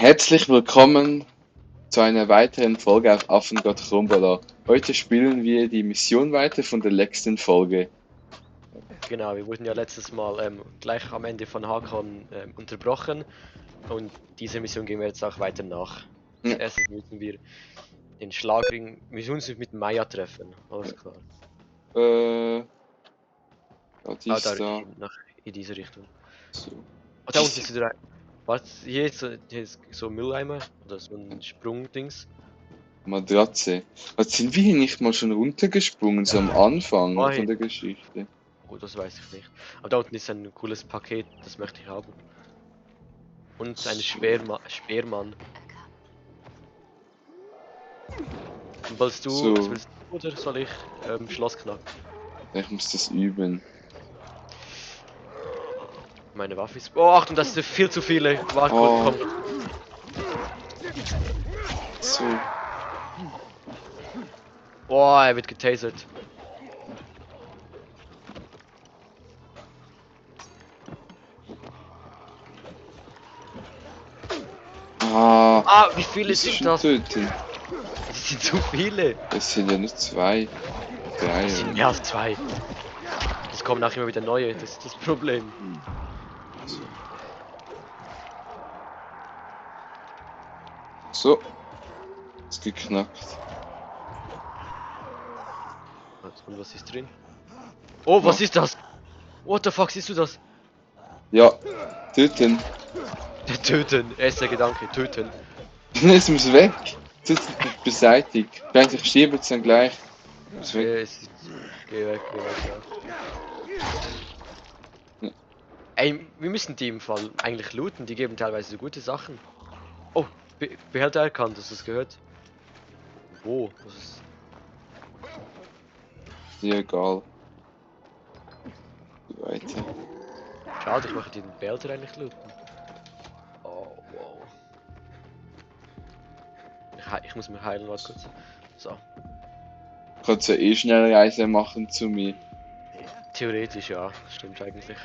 Herzlich willkommen zu einer weiteren Folge auf Affengott Chrombola. Heute spielen wir die Mission weiter von der letzten Folge. Genau, wir wurden ja letztes Mal gleich am Ende von Hakon unterbrochen und diese Mission gehen wir jetzt auch weiter nach. Als Ja. erstes müssen wir den Schlagring, wir müssen uns mit Maya treffen, alles klar. Die ist da. In diese Richtung. So. Oh, da unten ist wieder was, hier ist so ein Mülleimer oder so ein Sprungdings. Matratze. Was sind wir hier nicht mal schon runtergesprungen, so am Anfang Oh, von der Geschichte? oh, das weiß ich nicht. Aber da unten ist ein cooles Paket, das möchte ich haben. Und ein Speermann. Willst du, So. was willst du oder soll ich Schloss knacken? Ich muss das üben. Meine Waffe ist. Oh, Achtung, das sind viel zu viele. Warte, Oh. komm. So. Boah, er wird getasert. Ah, wie viele Bist du sind schon das? töten? Das sind zu viele. Es sind ja nur 2. 3. Das sind mehr als 2. Es kommen auch immer wieder neue, das ist das Problem. So. Ist geknackt. Und was ist drin? Oh, was ist das? What the fuck, siehst du das? Ja. Töten. Töten, erster Gedanke, töten. Es muss weg. Töten wird beseitigt. Vielleicht schiebe es dann gleich. Muss weg. Geh weg, ja. Ey, wir müssen die im Fall eigentlich looten, die geben teilweise so gute Sachen. Oh, Behälter erkannt, hast du das gehört? Wo? Das ist... Ja, egal. Weiter. Schade, ich möchte den Behälter eigentlich looten. Oh, wow. Ich muss mich heilen, warte kurz. So. Kannst ja eh schnell Reise machen zu mir. Theoretisch ja, stimmt eigentlich.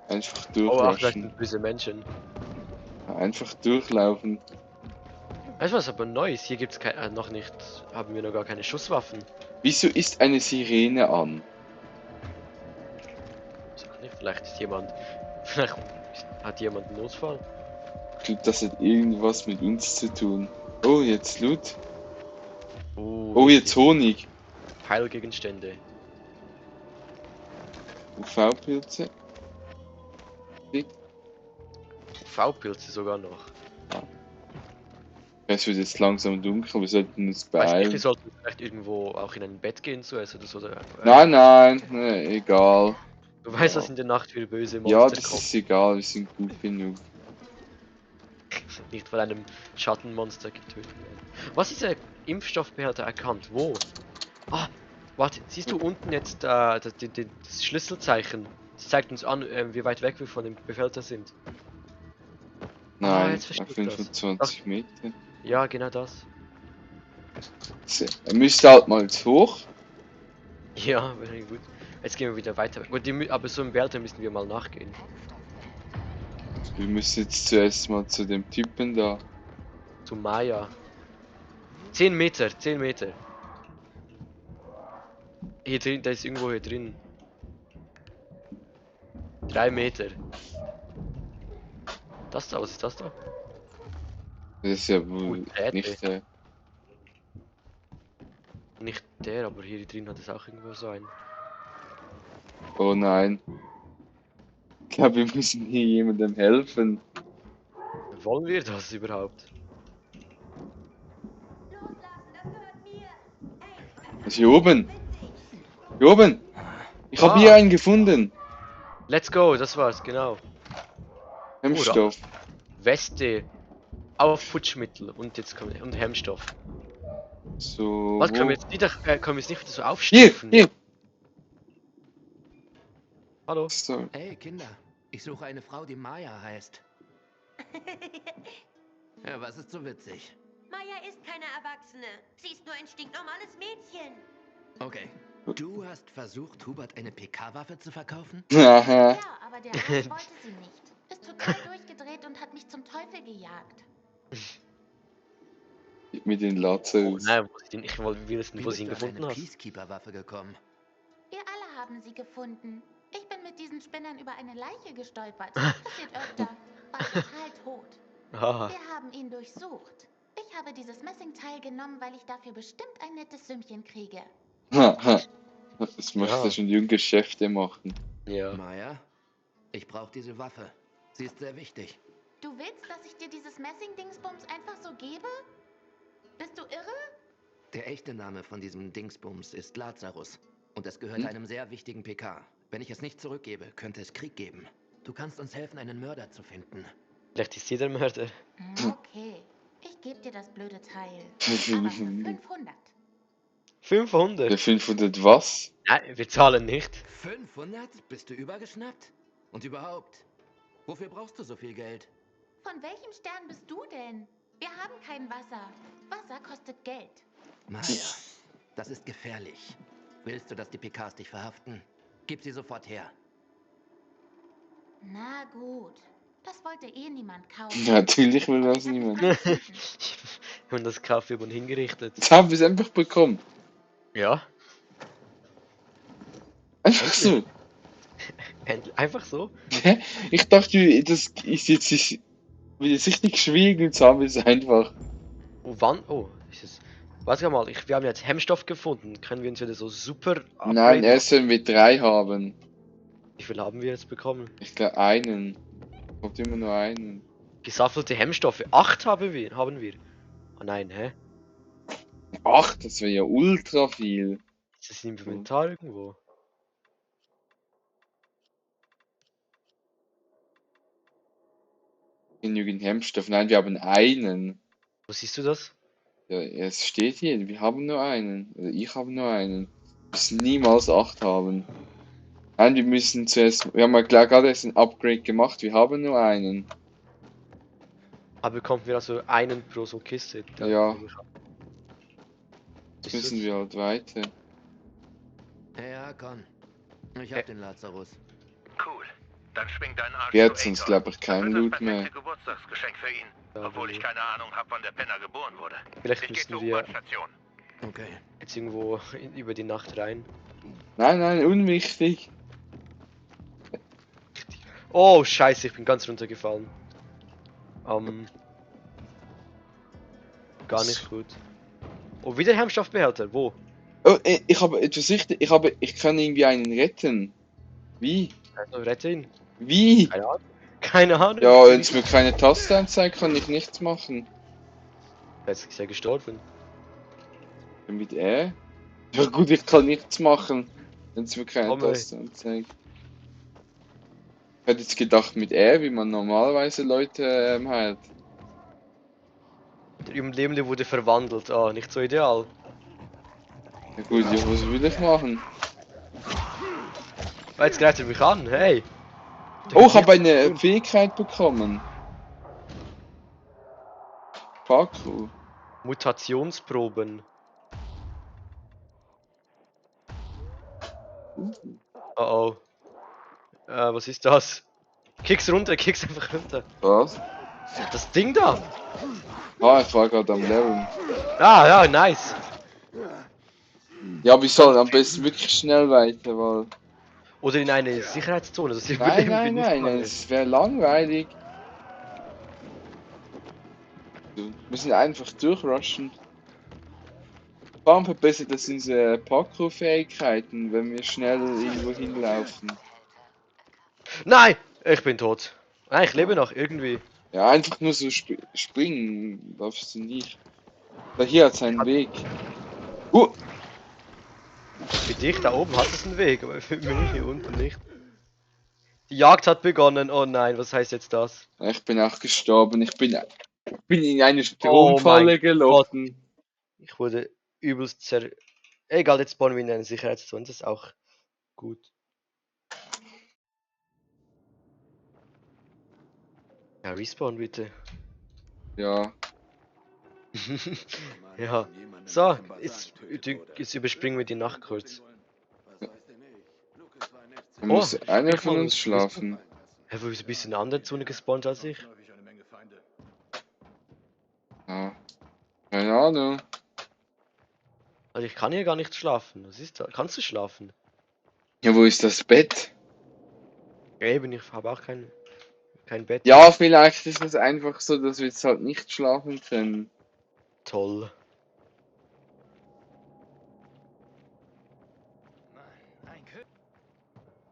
Einfach Oh, ach, das durchlaufen. sind böse Menschen. Einfach durchlaufen. Weißt du was aber Neues? Hier gibt's noch nicht, haben wir noch gar keine Schusswaffen. Wieso ist eine Sirene an? Sag nicht, vielleicht ist jemand. Vielleicht hat jemand einen Notfall. Ich glaube, das hat irgendwas mit uns zu tun. Oh, jetzt Loot. Oh, jetzt Honig. Heilgegenstände. UV-Pilze. V-Pilze sogar noch. Es wird jetzt langsam dunkel, wir sollten uns Weißt du nicht, wir beeilen. sollten vielleicht irgendwo auch in ein Bett gehen zuerst oder so. Nein, egal. Du weißt, Ja. dass in der Nacht für böse Monster Ja, das kommen. ist egal, wir sind gut genug. Nicht von einem Schattenmonster getötet werden. Was ist der Impfstoffbehälter erkannt? Wo? Ah, warte, siehst du unten jetzt das Schlüsselzeichen? Das zeigt uns an, wie weit weg wir von dem Behälter sind. Nein, jetzt verstehe auf ich das. 25 Meter. Ja, genau das. Er müsste halt mal jetzt hoch. Ja, very gut. Jetzt gehen wir wieder weiter. Gut, aber so im Behälter müssen wir mal nachgehen. Wir müssen jetzt zuerst mal zu dem Typen da. Zu Maya. 10 Meter, 10 Meter. Hier drin, da ist irgendwo hier drin. 3 Meter. Das da, was ist das da? Das ist ja wohl Drähte. nicht der. Nicht der, aber hier drin hat es auch irgendwo so einen. Oh nein. Ich glaube, wir müssen hier jemandem helfen. Wollen wir das überhaupt? Was ist hier oben? Hier oben! Ich habe hier einen gefunden. Let's go, das war's, genau. Hemmstoff. Weste. Aufputschmittel und jetzt kommt und Hemmstoff. So. Was können wo? wir jetzt nicht wieder so aufstufen? Hier! Hallo? So. Hey Kinder, ich suche eine Frau, die Maya heißt. Ja, was ist so witzig? Maya ist keine Erwachsene. Sie ist nur ein stinknormales Mädchen. Okay. Du hast versucht, Hubert eine PK-Waffe zu verkaufen? Aha. Ja, aber der Arsch wollte sie nicht. Ist total durchgedreht und hat Leute gejagt. Mit den Oh Lazarus. nein, ich will wissen, Wie wo bist sie ihn du an gefunden eine hast. Peacekeeper-Waffe gekommen? Wir alle haben sie gefunden. Ich bin mit diesen Spinnern über eine Leiche gestolpert. Passiert öfter. War total tot. Haha. Wir haben ihn durchsucht. Ich habe dieses Messingteil genommen, weil ich dafür bestimmt ein nettes Sümmchen kriege. Haha. Das möchte Ja. schon junge Geschäfte machen. Ja. Maya, ich brauche diese Waffe. Sie ist sehr wichtig. Du willst, dass ich dir dieses Messing-Dingsbums einfach so gebe? Bist du irre? Der echte Name von diesem Dingsbums ist Lazarus. Und es gehört Hm? einem sehr wichtigen PK. Wenn ich es nicht zurückgebe, könnte es Krieg geben. Du kannst uns helfen, einen Mörder zu finden. Vielleicht ist sie der Mörder. Okay. Ich gebe dir das blöde Teil. Für Aber für 500. 500. 500? Für 500 was? Nein, wir zahlen nicht. 500? Bist du übergeschnappt? Und überhaupt, wofür brauchst du so viel Geld? Von welchem Stern bist du denn? Wir haben kein Wasser. Wasser kostet Geld. Maya, das ist gefährlich. Willst du, dass die PKs dich verhaften? Gib sie sofort her. Na gut. Das wollte eh niemand kaufen. Natürlich will Und das ich hab niemand. nichts gefunden. Und das Kaffee über hingerichtet. Jetzt haben wir es einfach bekommen. Ja, Einfach so. einfach so. Hä? Ich dachte, das ist jetzt wieder richtig schwierig, jetzt haben wir es einfach. Oh, wann? Oh, ist es. Warte mal, wir haben jetzt Hemmstoff gefunden. Können wir uns wieder so super Nein, upgraden? erst wenn wir 3 haben. Wie viel haben wir jetzt bekommen? Ich glaube einen. Kommt immer nur einen. Gesaffelte Hemmstoffe. 8 haben wir. Oh nein, hä? Ach, das wäre ja ultra viel. Ist das im Inventar irgendwo? Genügend Hemmstoff. Nein, wir haben einen. Wo siehst du das? Ja, es steht hier, wir haben nur einen. Oder ich habe nur einen. Wir müssen niemals 8 haben. Nein, wir müssen zuerst. Wir haben ja klar gerade erst ein Upgrade gemacht, wir haben nur einen. Aber bekommen wir also einen pro so Kiste? Ja. Jetzt Ist müssen das- wir halt weiter. Ja, komm. Ich hab den Lazarus. Cool. Dann schwing deinen Arsch Jetzt zu uns, Ator. glaube ich, kein Das Loot wird das mehr. perfekte Geburtstagsgeschenk für ihn. Ja, Obwohl ich nee. keine Ahnung habe, wann der Penner geboren wurde. Vielleicht Ich gehe müssen zur wir U-Bahn-Station. Okay. jetzt irgendwo über die Nacht rein. Nein, unwichtig. Oh, scheiße, ich bin ganz runtergefallen. Gar nicht gut. Oh, wieder Hemmstoffbehälter. Wo? Oh, ich habe etwas richtig. Ich kann irgendwie einen retten. Wie? Also, rette ihn. Wie? Keine Ahnung. Keine Ahnung. Ja, wenn es mir keine Taste anzeigt, kann ich nichts machen. Jetzt ist er gestorben. Mit E? Ja gut, ich kann nichts machen, wenn es mir keine Komm, ey. Taste anzeigt. Ich hätte jetzt gedacht mit E, wie man normalerweise Leute heilt. Der Überlebende wurde verwandelt. Ah, nicht so ideal. Ja gut, ja, was will ich machen? Ah, jetzt greift er mich an. Hey. Oh, ich habe eine Fähigkeit bekommen. Parkour. Mutationsproben. Oh oh. Was ist das? Kick's runter, kick's einfach runter. Was? Das Ding da. Ah, ich war gerade am Leveln. Ah, ja, nice. Ja, aber ich soll am besten wirklich schnell weiter, weil... Oder in eine Sicherheitszone. Das Nein, überleben wir nein, nicht nein, lange. es wäre langweilig. Wir müssen einfach durchrushen. Warum verbessert das unsere Parkour-Fähigkeiten, wenn wir schnell irgendwo hinlaufen? Nein! Ich bin tot. Nein, ich lebe noch, irgendwie. Ja, einfach nur so springen darfst du nicht. Da hier hat seinen Weg. Für dich da oben hat es einen Weg, aber für mich hier unten nicht. Die Jagd hat begonnen. Oh nein, was heißt jetzt das? Ich bin auch gestorben. Ich bin in eine Stromfalle gelaufen. Ich wurde übelst Egal, jetzt spawnen wir in eine Sicherheitszone, das ist auch gut. Ja, respawn bitte. Ja. Ja. So, jetzt überspringen wir die Nacht kurz. Da muss einer ich von mal uns was schlafen. Hä, wieso bist du in einer anderen Zone gespawnt als ich? Ja. Keine Ahnung. Also ich kann hier gar nicht schlafen. Was ist da? Kannst du schlafen? Ja, wo ist das Bett? Ja, eben, ich habe auch kein Bett. Ja, vielleicht ist es einfach so, dass wir jetzt halt nicht schlafen können. Toll.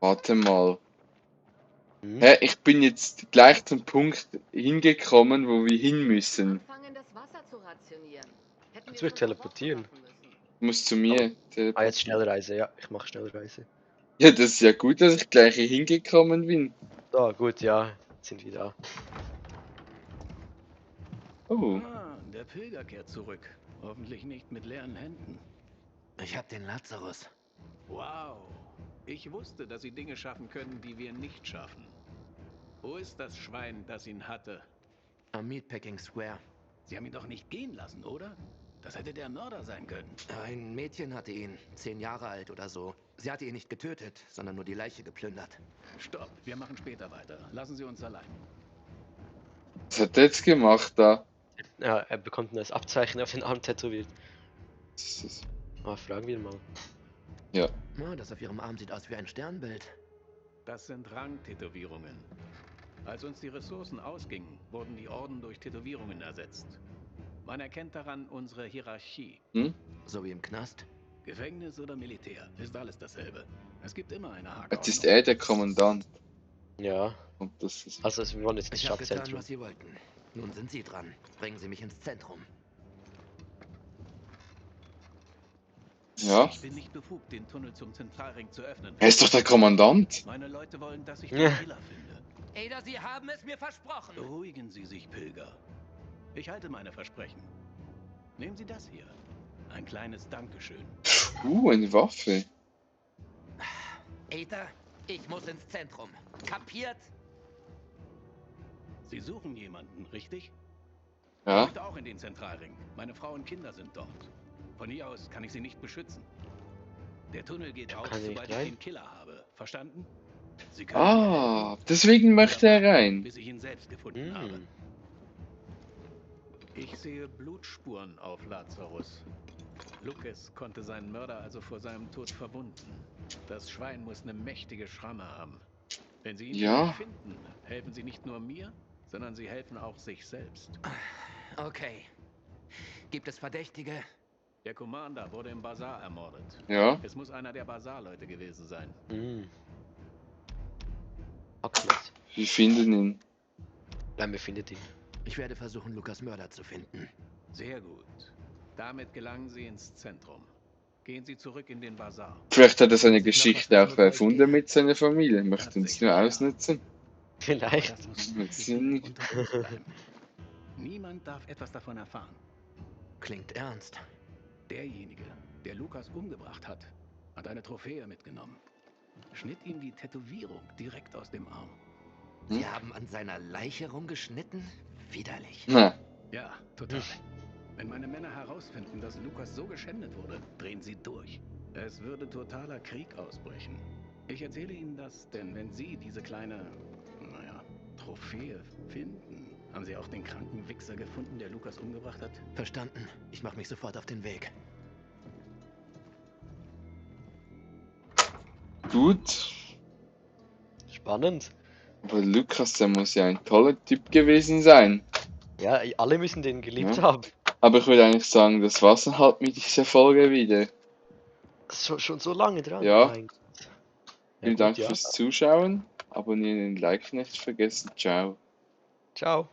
Warte mal. Hm? Hä, ich bin jetzt gleich zum Punkt hingekommen, wo wir hin müssen. Anfangen, das Wasser zu rationieren. Hätten Kannst wir du mich schon vor teleportieren? Wochen machen müssen. Du musst zu mir. Ah, jetzt Schnellreise, ja, ich mache Schnellreise. Ja, das ist ja gut, dass ich gleich hier hingekommen bin. So, gut, ja, jetzt sind wir da. Oh. Ah, der Pilger kehrt zurück. Hoffentlich nicht mit leeren Händen. Ich hab den Lazarus. Wow. Ich wusste, dass Sie Dinge schaffen können, die wir nicht schaffen. Wo ist das Schwein, das ihn hatte? Am Meatpacking Square. Sie haben ihn doch nicht gehen lassen, oder? Das hätte der Mörder sein können. Ein Mädchen hatte ihn, 10 Jahre alt oder so. Sie hatte ihn nicht getötet, sondern nur die Leiche geplündert. Stopp, wir machen später weiter. Lassen Sie uns allein. Was hat der jetzt gemacht da? Ja, er bekommt ein neues Abzeichen auf den Arm tätowiert. Das ist- Ah, fragen wir ihn mal. Oh, das auf ihrem Arm sieht aus wie ein Sternbild. Das sind Rangtätowierungen. Als uns die Ressourcen ausgingen, wurden die Orden durch Tätowierungen ersetzt. Man erkennt daran unsere Hierarchie. So wie im Knast. Gefängnis oder Militär, ist alles dasselbe. Es gibt immer eine Jetzt Hakeordnung. ist er der Kommandant. Ja, Und das ist... also wir wollen jetzt ins Ich habe getan, Stadtzentrum. was Sie wollten. Nun sind Sie dran. Bringen Sie mich ins Zentrum. Ja. Ich bin nicht befugt, den Tunnel zum Zentralring zu öffnen. Er ist doch der Kommandant. Meine Leute wollen, dass ich Ja. den Killer finde. Ada, Sie haben es mir versprochen. Beruhigen Sie sich, Pilger. Ich halte meine Versprechen. Nehmen Sie das hier. Ein kleines Dankeschön. Eine Waffe. Ada, ich muss ins Zentrum. Kapiert? Sie suchen jemanden, richtig? Ich Ja. möchte auch in den Zentralring. Meine Frau und Kinder sind dort. Von hier aus kann ich sie nicht beschützen. Der Tunnel geht auf, kann nicht sobald ich rein. den Killer habe. Verstanden? Sie können Ah, deswegen möchte er rein. bis ich ihn selbst gefunden habe. Hm. Ich sehe Blutspuren auf Lazarus. Lucas konnte seinen Mörder also vor seinem Tod verwunden. Das Schwein muss eine mächtige Schramme haben. Wenn Sie ihn Ja. nicht finden, helfen Sie nicht nur mir, sondern Sie helfen auch sich selbst. Okay. Gibt es Verdächtige? Der Commander wurde im Bazar ermordet. Ja. Es muss einer der Bazarleute gewesen sein. Hm. Hacknet. Wir finden ihn. Nein, wir finden ihn. Ich werde versuchen, Lukas Mörder zu finden. Sehr gut. Damit gelangen Sie ins Zentrum. Gehen Sie zurück in den Bazar. Vielleicht hat er seine Geschichte auch erfunden mit seiner Familie. Möchte uns nur ausnutzen. Vielleicht. Aber das muss Mit wirklich Sinn. unter uns bleiben. Niemand darf etwas davon erfahren. Klingt ernst. Derjenige, der Lukas umgebracht hat, hat eine Trophäe mitgenommen. Schnitt ihm die Tätowierung direkt aus dem Arm. Sie haben an seiner Leiche rumgeschnitten? Widerlich. Na, Ja, total. Wenn meine Männer herausfinden, dass Lukas so geschändet wurde, drehen sie durch. Es würde totaler Krieg ausbrechen. Ich erzähle Ihnen das, denn wenn Sie diese kleine, Trophäe finden, haben Sie auch den kranken Wichser gefunden, der Lukas umgebracht hat? Verstanden. Ich mache mich sofort auf den Weg. gut. Spannend. Aber Lukas, der muss ja ein toller Typ gewesen sein. Ja, alle müssen den geliebt Ja. haben. Aber ich würde eigentlich sagen, das war's dann halt mit dieser Folge wieder. Das ist schon so lange dran. Ja. Mein Gott. Ja, Vielen gut, Dank ja. fürs Zuschauen. Abonnieren und Like nicht vergessen. Ciao. Ciao.